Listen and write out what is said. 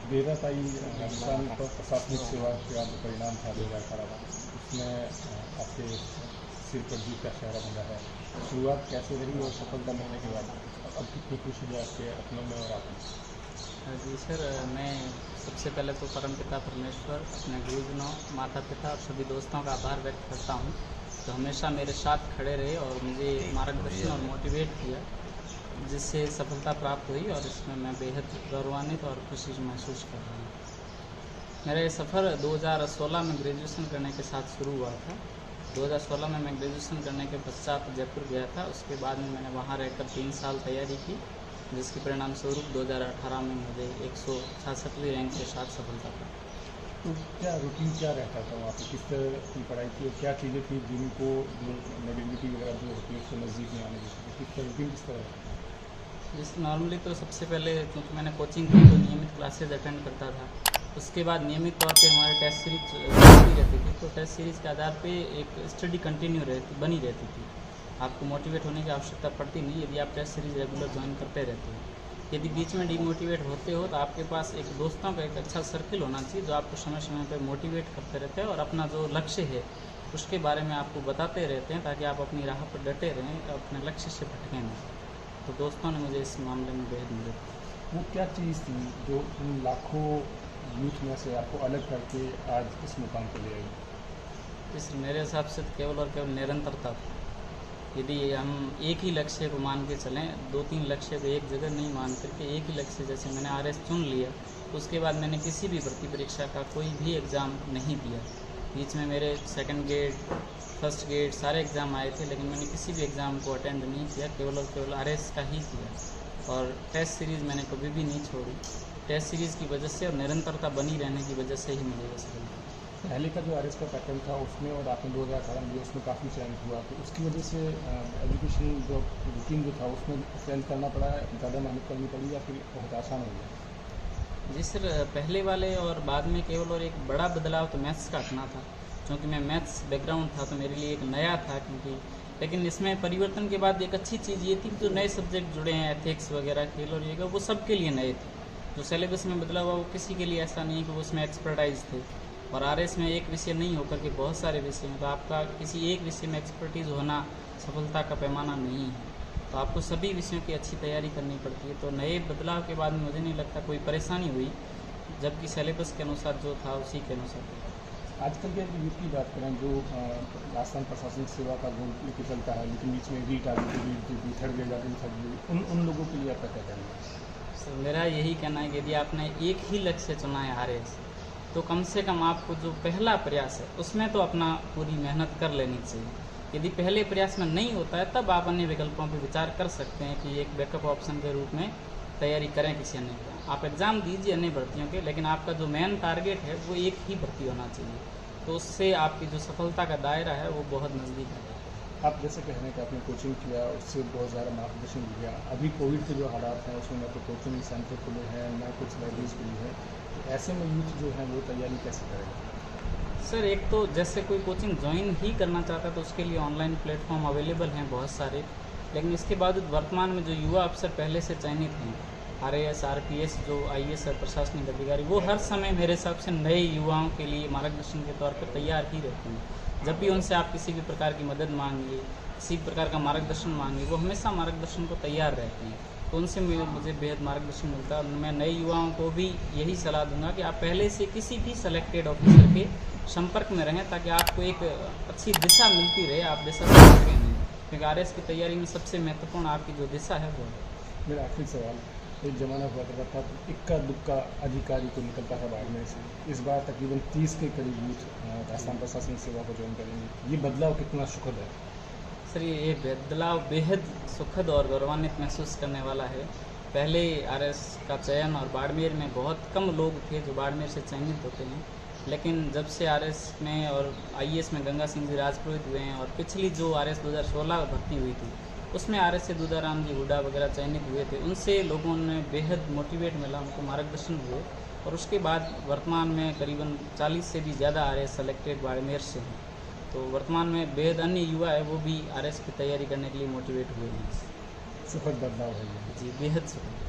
बेराताई राजस्थान प्रशासनिक सेवा का जो परिणाम था 2018 में, उसमें आपके सिर पर जीत का चेहरा बंधा है। शुरुआत कैसे रही और सफलता मिलने के बाद अब कितनी खुशी है आपके अपनों में और आप में? जी सर, मैं सबसे पहले तो परमपिता परमेश्वर, अपने गुरुजनों, माता पिता और सभी दोस्तों का आभार व्यक्त करता हूँ जो हमेशा मेरे साथ खड़े रहे और मुझे मार्गदर्शन और मोटिवेट किया, जिससे सफलता प्राप्त हुई और इसमें मैं बेहद गौरवान्वित और खुशी महसूस कर रहा हूँ। मेरा ये सफ़र 2016 में ग्रेजुएशन करने के साथ शुरू हुआ था। 2016 में मैं ग्रेजुएशन करने के पश्चात जयपुर गया था। उसके बाद में मैंने वहाँ रहकर 3 साल तैयारी की, जिसके परिणाम स्वरूप 2018 में मुझे 166वीं रैंक के साथ सफलता प्राप्त। तो क्या रूटीन क्या रहता था वहाँ पे, किस तरह की पढ़ाई थी और क्या चीज़ें थी जिनको जो नेगेटिविटी वगैरह जो होती है उससे नज़दीक में आने की, किस तरह रूटीन किस तरह रहता था? जिस नॉर्मली तो सबसे पहले क्योंकि मैंने कोचिंग की तो नियमित क्लासेज अटेंड करता था। उसके बाद नियमित तौर पे हमारे टेस्ट सीरीज चलती रहती थी, तो टेस्ट सीरीज़ के आधार पे एक स्टडी कंटिन्यू बनी रहती थी। आपको मोटिवेट होने की आवश्यकता पड़ती नहीं यदि आप टेस्ट सीरीज़ रेगुलर ज्वाइन करते रहते हो। यदि बीच में डिमोटिवेट होते हो तो आपके पास एक दोस्तों का एक अच्छा सर्किल होना चाहिए जो आपको समय समय पर मोटिवेट करते रहते हैं और अपना जो लक्ष्य है उसके बारे में आपको बताते रहते हैं, ताकि आप अपनी राह पर डटे रहें, अपने लक्ष्य से भटकें नहीं। तो दोस्तों ने मुझे इस मामले में बेहद मदद की। वो क्या चीज़ थी जो उन लाखों यूथ में से आपको अलग करके आज इस मुकाम पर ले आई? इस मेरे हिसाब से तो केवल और केवल निरंतरता था। यदि हम एक ही लक्ष्य को मान के चलें, 2-3 लक्ष्य को एक जगह नहीं मान करके एक ही लक्ष्य, जैसे मैंने आरएस चुन लिया तो उसके बाद मैंने किसी भी भर्ती परीक्षा का कोई भी एग्ज़ाम नहीं दिया। बीच में मेरे सेकंड गेट, फर्स्ट गेट सारे एग्ज़ाम आए थे, लेकिन मैंने किसी भी एग्ज़ाम को अटेंड नहीं किया, केवल और केवल आरएस का ही किया। और टेस्ट सीरीज़ मैंने कभी भी नहीं छोड़ी। टेस्ट सीरीज़ की वजह से और निरंतरता बनी रहने की वजह से ही मुझे ये सफलता। पहले का जो आरएस का पैटर्न था उसमें और आपने 2018 में उसमें काफ़ी चेंज हुआ, तो उसकी वजह से एजुकेशन जो रूटीन जो था उसमें चेंज करना पड़ा, ज़्यादा मेहनत करनी पड़ी या फिर बहुत आसान हो गया? जी सर, पहले वाले और बाद में केवल और एक बड़ा बदलाव तो मैथ्स का अपना था, क्योंकि मैं मैथ्स बैकग्राउंड था तो मेरे लिए एक नया था। क्योंकि लेकिन इसमें परिवर्तन के बाद एक अच्छी चीज़ ये थी कि जो नए सब्जेक्ट जुड़े हैं, एथिक्स वगैरह, खेल और ये वो सबके लिए नए थे। जो सिलेबस में बदला हुआ वो किसी के लिए ऐसा नहीं कि वो उसमें एक्सपर्टाइज थे। और आरएस में एक विषय नहीं होकर के बहुत सारे विषय हैं, तो आपका किसी एक विषय में एक्सपर्टीज़ होना सफलता का पैमाना नहीं है। तो आपको सभी विषयों की अच्छी तैयारी करनी पड़ती है। तो नए बदलाव के बाद मुझे नहीं लगता कोई परेशानी हुई, जबकि सिलेबस के अनुसार जो था उसी के अनुसार। आजकल के यूथ की बात करें जो राजस्थान प्रशासनिक सेवा का गोल लेके चलता है, लेकिन बीच में रीट आ गई, रीट दी, थर्ड ग्रेड आ गई, थर्ड ग्रेड, उन लोगों के लिए आपका क्या कहना है? सर, मेरा यही कहना है कि यदि आपने एक ही लक्ष्य चुना है आरएस, तो कम से कम आपको जो पहला प्रयास है उसमें तो अपना पूरी मेहनत कर लेनी चाहिए। यदि पहले प्रयास में नहीं होता है तब आप अन्य विकल्पों पर विचार कर सकते हैं कि एक बैकअप ऑप्शन के रूप में तैयारी करें किसी अन्य का। आप एग्ज़ाम दीजिए अन्य भर्तियों के, लेकिन आपका जो मेन टारगेट है वो एक ही भर्ती होना चाहिए, तो उससे आपकी जो सफलता का दायरा है वो बहुत नज़दीक है। आप जैसे कह रहे हैं कि आपने कोचिंग किया, उससे बहुत ज़्यादा मार्गदर्शन लिया। अभी कोविड के जो हालात हैं उसमें न तो कोचिंग सेंटर खुले हैं, न कुछ लाइब्रेरीज खुली है, तो ऐसे में यूथ जो है वो तैयारी कैसे करेगा? सर, एक तो जैसे कोई कोचिंग ज्वाइन ही करना चाहता है तो उसके लिए ऑनलाइन प्लेटफॉर्म अवेलेबल हैं बहुत सारे, लेकिन इसके बावजूद वर्तमान में जो युवा अफसर पहले से चयनित हैं, आरएएस, आरपीएस, जो आईएएस है प्रशासनिक अधिकारी, वो हर समय मेरे हिसाब से नए युवाओं के लिए मार्गदर्शन के तौर पर तैयार ही रहते हैं। जब भी उनसे आप किसी भी प्रकार की मदद मांगिए, किसी भी प्रकार का मार्गदर्शन मांगिए, वो हमेशा मार्गदर्शन को तैयार रहते हैं। तो उनसे मुझे बेहद मार्गदर्शन मिलता है। और मैं नए युवाओं को भी यही सलाह दूंगा कि आप पहले से किसी भी सेलेक्टेड ऑफिसर के संपर्क में रहें, ताकि आपको एक अच्छी दिशा मिलती रहे, आप दिशा से भटके नहीं। क्योंकि आरएस की तैयारी में सबसे महत्वपूर्ण आपकी जो दिशा है वो है। मेरा आखिरी सवाल, एक ज़माना हुआ करता था तो इक्का दुक्का अधिकारी को निकलता था बाड़मेर से, इस बार तकरीबन 30 के करीब यूथ राजस्थान प्रशासनिक सेवा को ज्वाइन करेंगे, ये बदलाव कितना सुखद है? सर, ये बदलाव बेहद सुखद और गौरवान्वित महसूस करने वाला है। पहले आरएस का चयन और बाड़मेर में बहुत कम लोग थे जो बाड़मेर से चयनित होते हैं, लेकिन जब से आरएस में और आईएएस में गंगा सिंह जी राजपुरोहित हुए हैं और पिछली जो आरएस 2016 भर्ती हुई थी उसमें आरएस से दूधाराम जी हुड्डा वगैरह चयनित हुए थे, उनसे लोगों ने बेहद मोटिवेट मिला, उनको मार्गदर्शन हुए। और उसके बाद वर्तमान में करीबन 40 से भी ज़्यादा आरएस सेलेक्टेड बाड़मेर से हैं। तो वर्तमान में बेहद अन्य युवा है वो भी आरएस की तैयारी करने के लिए मोटिवेट हुए हैं। सुखद बदलाव है ये। जी, बेहद सुखद।